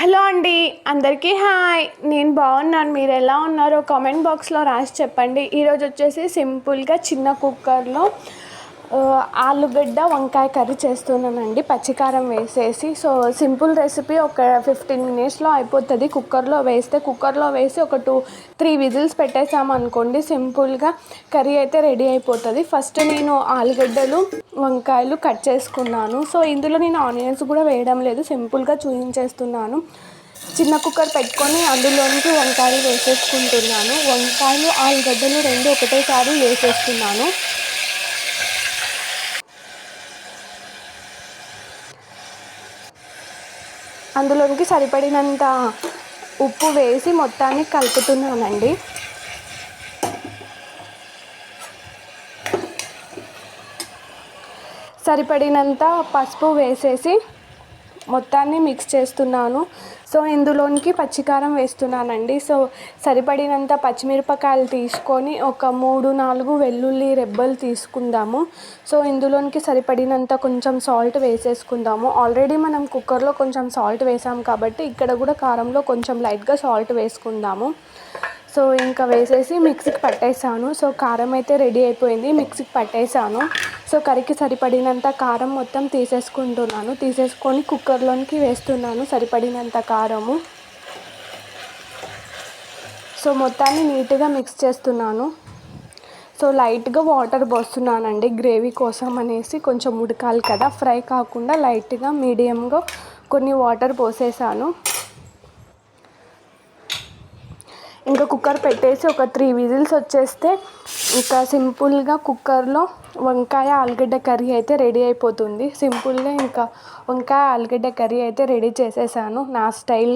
Hello అండి, అందరికీ hi. నేను బాగున్నాను. మీరు ఎలా ఉన్నారో కామెంట్ బాక్స్లో రాసి చెప్పండి. ఈరోజు వచ్చేసి సింపుల్గా చిన్న కుక్కర్లో ఆలుగడ్డ వంకాయ కర్రీ చేస్తున్నానండి, పచ్చికారం వేసేసి. సో సింపుల్ రెసిపీ, ఒక 15 మినిట్స్లో అయిపోతుంది. కుక్కర్లో వేసి ఒక 2-3 విజిల్స్ పెట్టేసామనుకోండి, సింపుల్గా కర్రీ అయితే రెడీ అయిపోతుంది. ఫస్ట్ నేను ఆలుగడ్డలు వంకాయలు కట్ చేసుకున్నాను. సో ఇందులో నేను ఆనియన్స్ కూడా వేయడం లేదు, సింపుల్గా చూపించేస్తున్నాను. చిన్న కుక్కర్ పెట్టుకొని అందులోనికి వంకాయలు వేసేసుకుంటున్నాను. వంకాయలు ఆలుగడ్డలు రెండు ఒకటేసారి వేసేస్తున్నాను. అందులోనికి సరిపడినంత ఉప్పు వేసి మొత్తాన్ని కలుపుతున్నానండి. సరిపడినంత పసుపు వేసేసి మొత్తాన్ని మిక్స్ చేస్తున్నాను. సో ఇందులోనికి పచ్చికారం వేస్తున్నానండి. సో సరిపడినంత పచ్చిమిరపకాయలు తీసుకొని ఒక 3-4 వెల్లుల్లి రెబ్బలు తీసుకుందాము. సో ఇందులోనికి సరిపడినంత కొంచెం సాల్ట్ వేసేసుకుందాము. ఆల్రెడీ మనం కుక్కర్లో కొంచెం సాల్ట్ వేసాం కాబట్టి ఇక్కడ కూడా కారంలో కొంచెం లైట్గా సాల్ట్ వేసుకుందాము. సో ఇంకా వేసేసి మిక్సీకి పట్టేసాను. సో కారం అయితే రెడీ అయిపోయింది, మిక్సీకి పట్టేసాను. సో కర్రీకి సరిపడినంత కారం మొత్తం తీసేసుకొని కుక్కర్లోనికి వేస్తున్నాను సరిపడినంత కారము. సో మొత్తాన్ని నీట్గా మిక్స్ చేస్తున్నాను. సో లైట్గా వాటర్ పోస్తున్నానండి, గ్రేవీ కోసం అనేసి. కొంచెం ఉడకాలి కదా, ఫ్రై కాకుండా లైట్గా మీడియంగా కొన్ని వాటర్ పోసేసాను. ఇంకా కుక్కర్ పెట్టేసి ఒక 3 విజిల్స్ వచ్చేస్తే ఇంకా సింపుల్గా కుక్కర్లో వంకాయ ఆలుగడ్డ కర్రీ అయితే రెడీ అయిపోతుంది. సింపుల్గా ఇంకా వంకాయ ఆలుగడ్డ కర్రీ అయితే రెడీ చేసేసాను నా స్టైల్.